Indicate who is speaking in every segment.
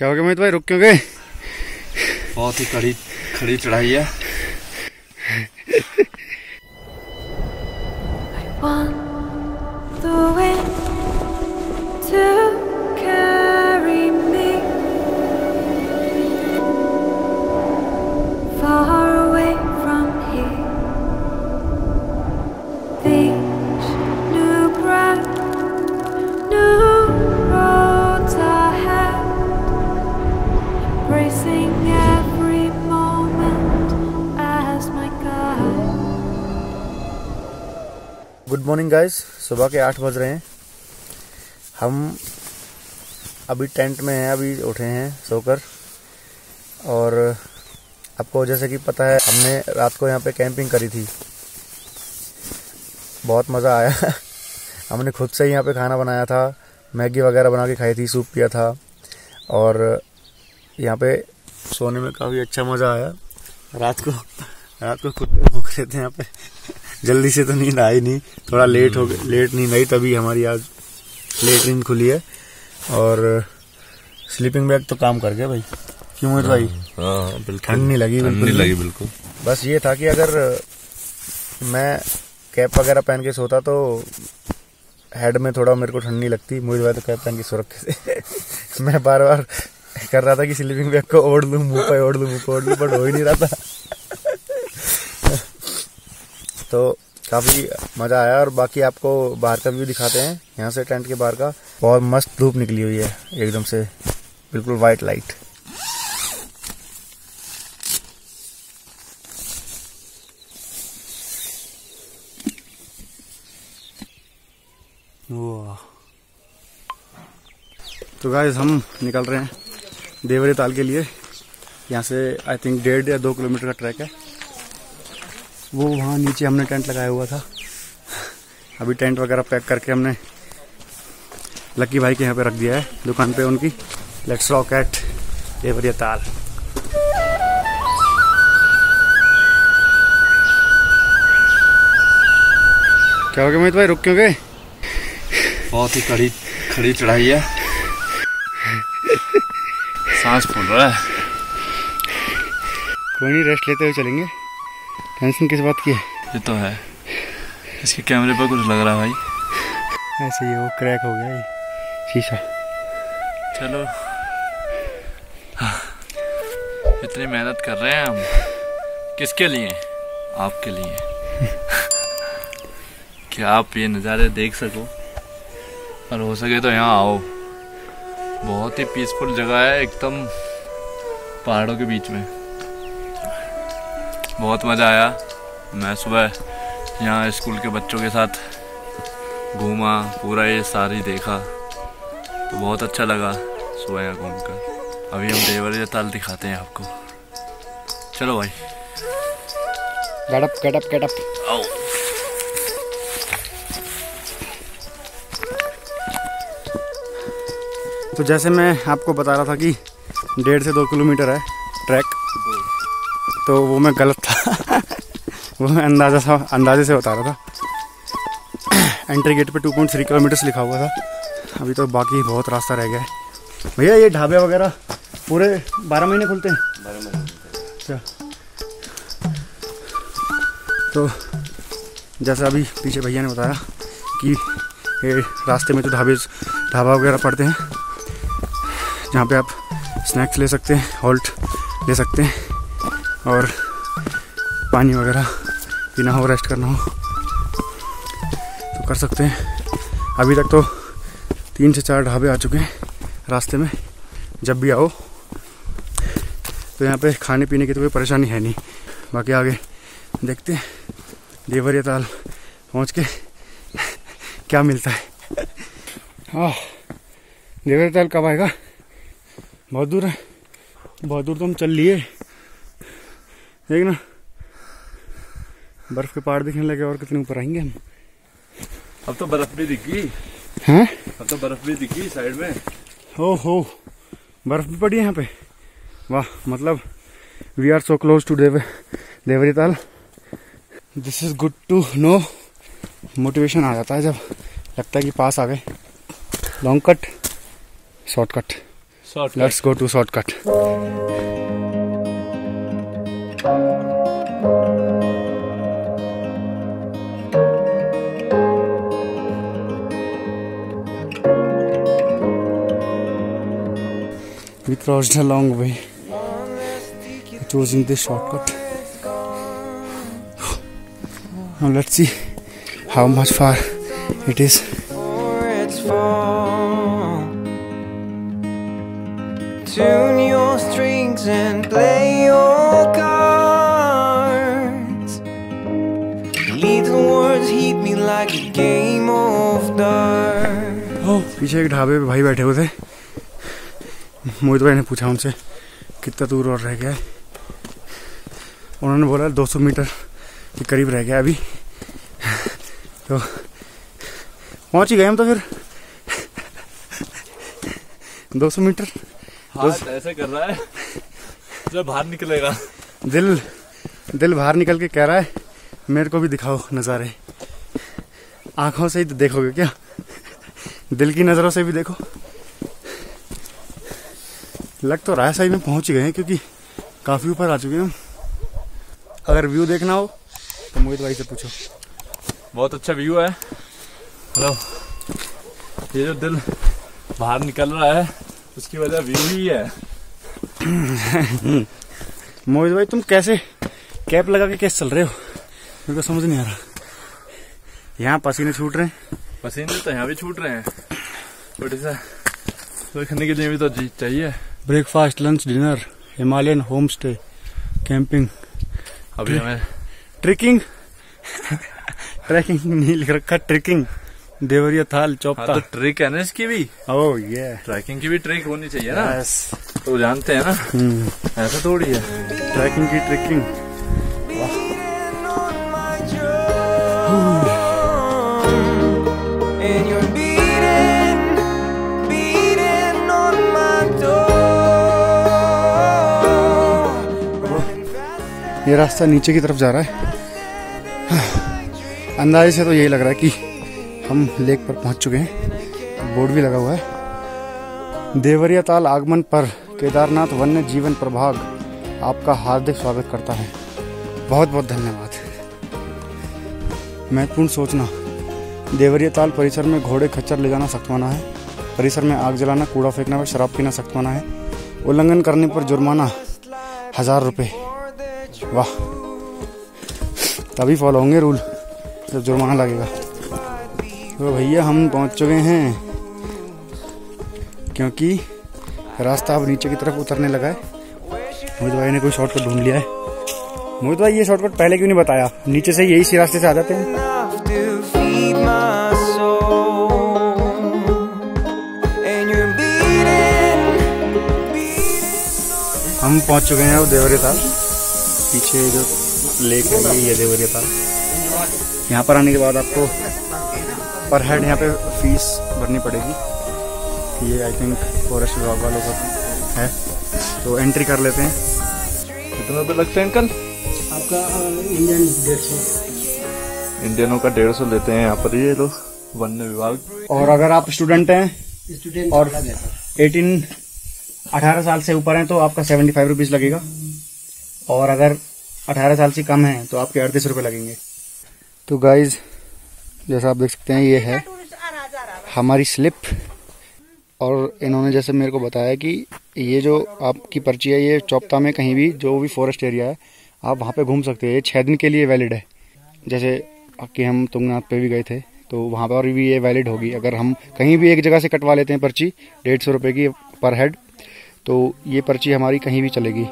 Speaker 1: क्या हो गया मोहित भाई, रुक क्यों गए?
Speaker 2: बहुत ही खड़ी चढ़ाई है।
Speaker 1: गुड मॉर्निंग गाइस, सुबह के 8 बज रहे हैं। हम अभी टेंट में हैं, अभी उठे हैं सोकर। और आपको जैसे कि पता है, हमने रात को यहाँ पे कैंपिंग करी थी, बहुत मज़ा आया। हमने खुद से ही यहाँ पे खाना बनाया था, मैगी वगैरह बना के खाई थी, सूप पिया था। और यहाँ पे सोने में काफ़ी अच्छा मज़ा आया। रात को कुत्ते भूख रहे थे यहाँ पे। जल्दी से तो नींद आई नहीं, थोड़ा लेट नींद आई, तभी हमारी आज लेट नींद खुली है। और स्लीपिंग बैग तो काम कर गया भाई। क्यों मोहित भाई?
Speaker 2: हाँ बिल्कुल,
Speaker 1: ठंड नहीं लगी
Speaker 2: बिल्कुल।
Speaker 1: बस ये था कि अगर मैं कैप वगैरह पहन के सोता तो हेड में थोड़ा मेरे को ठंड नहीं लगती। मोहित भाई तो कैप पहन के सो रखे थे। मैं बार बार कर रहा था कि स्लीपिंग बैग को ओढ़ लूँ, मुँह पे ओढ़ लूँ, बट हो ही नहीं रहा था। तो काफ़ी मज़ा आया। और बाकी आपको बाहर का व्यू दिखाते हैं, यहाँ से टेंट के बाहर का। बहुत मस्त धूप निकली हुई है, एकदम से बिल्कुल वाइट लाइट। तो गाइस हम निकल रहे हैं देवरी ताल के लिए। यहाँ से आई थिंक 1.5 या 2 किलोमीटर का ट्रैक है। वो वहाँ नीचे हमने टेंट लगाया हुआ था। अभी टेंट वगैरह पैक करके हमने लक्की भाई के यहाँ पे रख दिया है, दुकान पे उनकी। लेट्स रॉक एट देवरिया ताल। क्या हो गया मोहित भाई, रुक क्यों गए?
Speaker 2: बहुत ही खड़ी चढ़ाई है। सांस फूल रहा है।
Speaker 1: कोई नहीं, रेस्ट लेते हुए चलेंगे। टेंशन किस बात की है?
Speaker 2: ये तो है, इसके कैमरे पर कुछ लग रहा है भाई।
Speaker 1: ऐसे ही वो क्रैक हो गया ये शीशा।
Speaker 2: चलो, इतनी मेहनत कर रहे हैं हम, किसके लिए? आपके लिए। कि आप ये नज़ारे देख सको, और हो सके तो यहाँ आओ। बहुत ही पीसफुल जगह है, एकदम पहाड़ों के बीच में। बहुत मज़ा आया। मैं सुबह यहाँ स्कूल के बच्चों के साथ घूमा, पूरा ये सारी देखा, तो बहुत अच्छा लगा सुबह यहाँ घूमकर। अभी हम देवरिया ताल दिखाते हैं आपको। चलो भाई,
Speaker 1: गेट अप।
Speaker 2: आओ।
Speaker 1: तो जैसे मैं आपको बता रहा था कि 1.5 से 2 किलोमीटर है ट्रैक, तो वो मैं गलत था। वो मैं अंदाजे से बता रहा था। एंट्री गेट पे 2.3 किलोमीटर लिखा हुआ था। अभी तो बाकी बहुत रास्ता रह गया है। भैया ये ढाबे वगैरह पूरे 12 महीने खुलते हैं?
Speaker 2: 12 महीने।
Speaker 1: अच्छा, तो जैसा अभी पीछे भैया ने बताया कि ये रास्ते में तो ढाबा वगैरह पड़ते हैं, जहाँ पे आप स्नैक्स ले सकते हैं, हॉल्ट ले सकते हैं, और पानी वगैरह पीना हो, रेस्ट करना हो तो कर सकते हैं। अभी तक तो 3 से 4 ढाबे आ चुके हैं रास्ते में। जब भी आओ तो यहाँ पे खाने पीने की तो कोई परेशानी है नहीं। बाकी आगे देखते हैं देवरिया ताल पहुँच के क्या मिलता है। हाँ, देवरिया ताल कब आएगा? बहुत दूर है, बहुत दूर तो हम चल लिए। देख ना, बर्फ के पहाड़ दिखने लगे, और कितने ऊपर आएंगे हम।
Speaker 2: अब तो बर्फ भी दिखी।
Speaker 1: हैं?
Speaker 2: अब तो बर्फ भी दिखी साइड में।
Speaker 1: हो बर्फ भी पड़ी है यहाँ पे। वाह, मतलब we are so close to Deoria Tal. This is good to know. Motivation आ जाता है जब लगता है कि पास आ गए। Long cut, shortcut. Let's go to shortcut. We crossed a long way, choosing this shortcut. Now let's see how much far it is.
Speaker 3: Tune your strings and play your cards. Little words hit me like a game of darts.
Speaker 1: पीछे एक ढाबे पे भाई बैठे हुए थे। मोहित भाई ने पूछा उनसे कितना दूर और रह गया है। उन्होंने बोला 200 मीटर के करीब रह गया अभी। तो पहुंच ही गए हम तो फिर 200 मीटर।
Speaker 2: हाथ ऐसे कर रहा है जब बाहर निकलेगा।
Speaker 1: दिल बाहर निकल के कह रहा है मेरे को भी दिखाओ नज़ारे। आंखों से ही तो देखोगे क्या, दिल की नज़रों से भी देखो। लग तो रहा है सही में पहुंच ही गए हैं, क्योंकि काफ़ी ऊपर आ चुके हैं हम। अगर व्यू देखना हो तो मोहित भाई से पूछो।
Speaker 2: बहुत अच्छा व्यू है। हेलो, ये जो दिल बाहर निकल रहा है उसकी वजह व्यू ही है।
Speaker 1: मोहित भाई तुम कैसे कैप लगा के कैसे चल रहे हो, मेरे को समझ नहीं आ रहा। यहाँ पसीने छूट रहे हैं।
Speaker 2: पसीने तो यहाँ भी छूट रहे हैं। छोटे सा तो खाने के लिए भी तो चाहिए।
Speaker 1: Breakfast, lunch, dinner, Himalayan home stay, camping.
Speaker 2: अभी हमें
Speaker 1: ट्रेकिंग ट्रैकिंग नहीं लिख रखा, ट्रेकिंग। देवरिया थाल चौपता।
Speaker 2: तो ट्रिक है ना इसकी भी।
Speaker 1: ओह ये
Speaker 2: ट्रैकिंग की भी ट्रिक होनी चाहिए ना।
Speaker 1: यस,
Speaker 2: तो जानते हैं ना, ऐसा थोड़ी है।
Speaker 1: ट्रैकिंग की trekking.
Speaker 3: And you're beating on my door.
Speaker 1: ये रास्ता नीचे की तरफ जा रहा है। अंदाजे से तो यही लग रहा है कि हम लेक पर पहुंच चुके हैं। बोर्ड भी लगा हुआ है। देवरिया ताल आगमन पर केदारनाथ वन्य जीवन प्रभाग आपका हार्दिक स्वागत करता है। बहुत बहुत धन्यवाद। महत्वपूर्ण सूचना, देवरिया ताल परिसर में घोड़े खच्चर ले जाना सख्त मना है। परिसर में आग जलाना, कूड़ा फेंकना व शराब पीना सख्त मना है। उल्लंघन करने पर जुर्माना 1000 रुपये। वाह, तभी फॉलो होंगे रूल जब जुर्माना लगेगा। तो भैया हम पहुंच चुके हैं, क्योंकि रास्ता अब नीचे की तरफ उतरने लगा है। मोहित भाई ने कोई शॉर्टकट ढूंढ लिया है। मोहित भाई ये शॉर्टकट पहले क्यों नहीं बताया? नीचे से यही इसी रास्ते से आ जाते हैं। हम पहुंच चुके हैं अब देवरिया ताल। पीछे जो लेक है ये देवरिया ताल। यहाँ पर आने के बाद आपको पर हेड यहाँ पे फीस भरनी पड़ेगी। ये आई थिंक फॉरेस्ट विभाग वालों का है, तो एंट्री कर लेते हैं।
Speaker 2: कितना रुपये लगते हैं अंकल?
Speaker 4: आपका इंडियन 150।
Speaker 2: इंडियनों का 150 लेते हैं यहाँ पर ये लोग, वन्य विभाग।
Speaker 1: और अगर आप स्टूडेंट हैं
Speaker 4: स्टूडेंट
Speaker 1: और 18 साल से ऊपर हैं तो आपका 75 रुपीज़ लगेगा। और अगर 18 साल से कम हैं तो आपके 38 रुपये लगेंगे। तो गाइज जैसा आप देख सकते हैं ये है हमारी स्लिप। और इन्होंने जैसे मेरे को बताया कि ये जो आपकी पर्ची है ये चौपता में कहीं भी जो भी फॉरेस्ट एरिया है आप वहाँ पे घूम सकते हैं। ये 6 दिन के लिए वैलिड है। जैसे कि हम तुंगनाथ पे भी गए थे तो वहाँ पर भी ये वैलिड होगी। अगर हम कहीं भी एक जगह से कटवा लेते हैं पर्ची 150 रुपये की पर हेड, तो ये पर्ची हमारी कहीं भी चलेगी।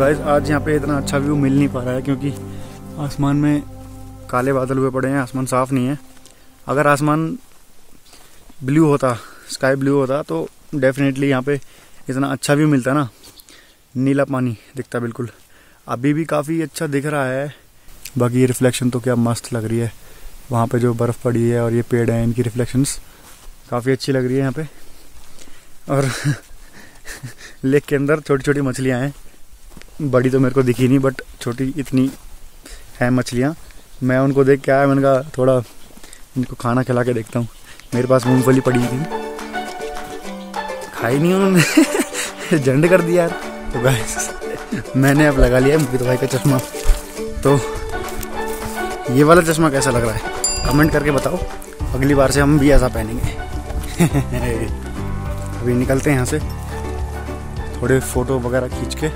Speaker 1: गाइस आज यहाँ पे इतना अच्छा व्यू मिल नहीं पा रहा है क्योंकि आसमान में काले बादल हुए पड़े हैं, आसमान साफ नहीं है। अगर आसमान ब्लू होता, स्काई ब्लू होता तो डेफिनेटली यहाँ पे इतना अच्छा भी मिलता ना, नीला पानी दिखता बिल्कुल। अभी भी काफ़ी अच्छा दिख रहा है। बाकी ये रिफ्लेक्शन तो क्या मस्त लग रही है, वहाँ पे जो बर्फ़ पड़ी है और ये पेड़ हैं इनकी रिफ्लेक्शंस काफ़ी अच्छी लग रही है यहाँ पे। और लेक के अंदर छोटी छोटी मछलियाँ हैं, बड़ी तो मेरे को दिखी नहीं बट छोटी इतनी हैं मछलियाँ। मैं उनको देख के आया, मैंने कहा थोड़ा इनको खाना खिला के देखता हूँ। मेरे पास मूंगफली पड़ी थी, खाई नहीं उन्होंने झंड कर दिया यार। तो गाइस मैंने अब लगा लिया मुफीद भाई का चश्मा। तो ये वाला चश्मा कैसा लग रहा है कमेंट करके बताओ, अगली बार से हम भी ऐसा पहनेंगे। अभी निकलते हैं यहाँ से, थोड़े फोटो वगैरह खींच के।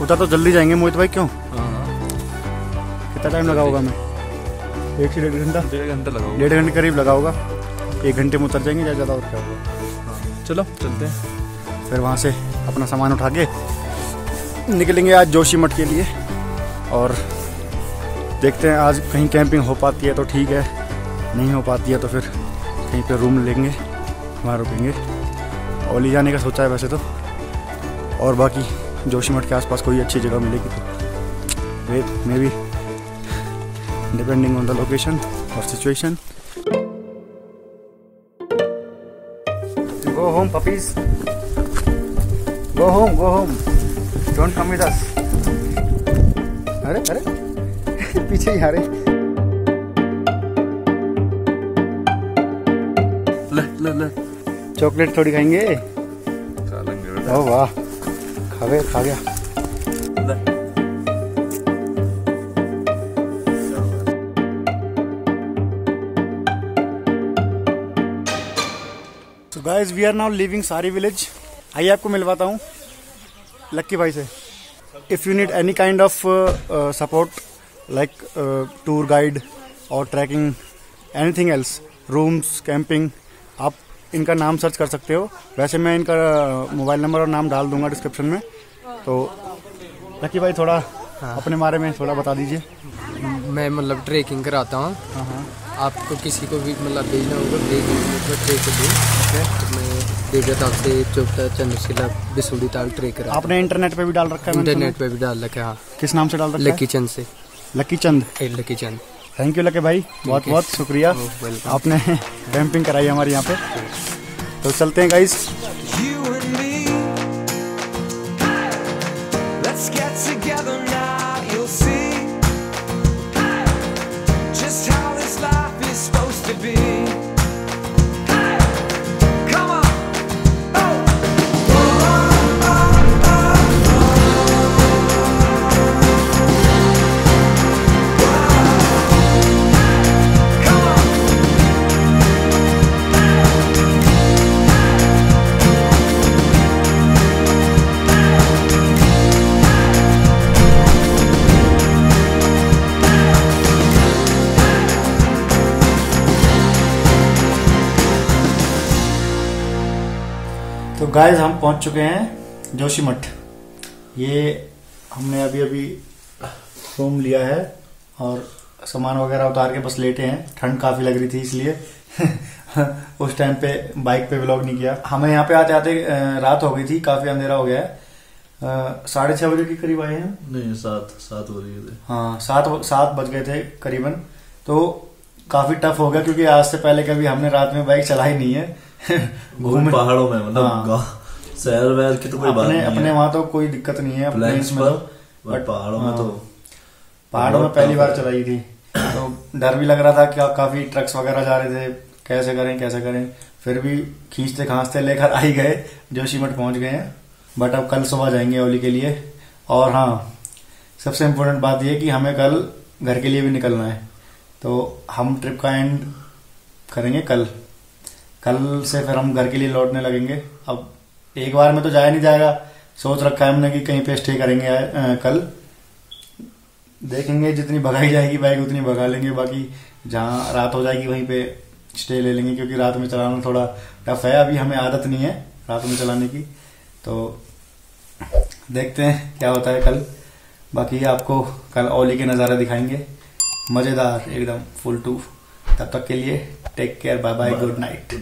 Speaker 1: उतना तो जल्दी जाएंगे मोहित भाई, क्यों? कितना टाइम लगा होगा? मैं 1 से 1.5 घंटा,
Speaker 2: 1.5 घंटा लगा,
Speaker 1: 1.5 घंटे करीब लगा होगा। 1 घंटे में उतर जाएंगे, ज़्यादा और क्या होगा।
Speaker 2: चलो चलते हैं।
Speaker 1: फिर वहाँ से अपना सामान उठा के निकलेंगे आज जोशीमठ के लिए, और देखते हैं आज कहीं कैंपिंग हो पाती है तो ठीक है, नहीं हो पाती है तो फिर कहीं पे रूम लेंगे, वहाँ रुकेंगे। ओली जाने का सोचा है वैसे तो, और बाकी जोशीमठ के आसपास कोई अच्छी जगह मिलेगी तो wait may be depending on the location और situation. Go home puppies, go home, go home, don't come with us. अरे अरे पीछे ही आ रहे।
Speaker 2: ले
Speaker 1: चॉकलेट थोड़ी खाएंगे? ओह वाह, खा गया। So guys, we are now leaving सारी विलेज। आइए आपको मिलवाता हूँ लक्की भाई से। If you need any kind of support like tour guide और trekking, anything else, rooms, camping, आप इनका नाम सर्च कर सकते हो। वैसे मैं इनका मोबाइल नंबर और नाम डाल दूंगा डिस्क्रिप्शन में। तो लक्की भाई थोड़ा अपने बारे में थोड़ा बता दीजिए।
Speaker 5: मैं मतलब ट्रैकिंग कराता हूँ। आपको किसी को भी मतलब भेजना होगा ट्रेक तो मैं देवता से चौथा चंद्रशिला बिसूड़ी ताल ट्रेक करा।
Speaker 1: आपने इंटरनेट पे भी डाल रखा है?
Speaker 5: इंटरनेट पे भी डाल रखा है। हाँ।
Speaker 1: किस नाम से डाल रखा है?
Speaker 5: लक्की चंद से।
Speaker 1: लक्की चंद?
Speaker 5: लक्की चंद।
Speaker 1: थैंक यू लक्की भाई, बहुत बहुत शुक्रिया, आपने कैंपिंग कराई हमारे यहाँ पे। तो चलते हैं गाइस। तो गाइस हम पहुंच चुके हैं जोशीमठ। ये हमने अभी अभी रूम लिया है और सामान वगैरह उतार के बस लेटे हैं। ठंड काफ़ी लग रही थी इसलिए उस टाइम पे बाइक पे व्लॉग नहीं किया। हमें यहाँ पे आते आते रात हो गई थी, काफ़ी अंधेरा हो गया है। 6:30 बजे के करीब आए हैं।
Speaker 2: नहीं, 7 हो रही थे।
Speaker 1: हाँ, 7 बज गए थे करीबन। तो काफ़ी टफ हो गया क्योंकि आज से पहले कभी हमने रात में बाइक चलाई नहीं है।
Speaker 2: घूमे पहाड़ों में, मतलब शहर वहर की तो कोई बात नहीं है।
Speaker 1: अपने वहाँ तो कोई दिक्कत नहीं है अपने इसमें तो,
Speaker 2: बट पहाड़ों में तो
Speaker 1: पहाड़ों में पहली बार चलाई थी तो डर भी लग रहा था कि काफी ट्रक्स वगैरह जा रहे थे, कैसे करें। फिर भी खींचते खांचते लेकर आ ही गए, जोशीमठ पहुंच गए हैं। बट अब कल सुबह जाएंगे ओली के लिए। और हाँ, सबसे इम्पोर्टेंट बात यह कि हमें कल घर के लिए भी निकलना है, तो हम ट्रिप का एंड करेंगे कल से फिर हम घर के लिए लौटने लगेंगे। अब एक बार में तो जाया नहीं जाएगा, सोच रखा है हमने कि कहीं पे स्टे करेंगे कल। देखेंगे जितनी भगाई जाएगी बाइक उतनी भगा लेंगे, बाकी जहाँ रात हो जाएगी वहीं पे स्टे ले लेंगे, क्योंकि रात में चलाना थोड़ा टफ है। अभी हमें आदत नहीं है रात में चलाने की, तो देखते हैं क्या होता है कल। बाकी आपको कल ओली के नज़ारे दिखाएंगे, मज़ेदार एकदम फुल टू। तब तक के लिए take care, bye bye, good night.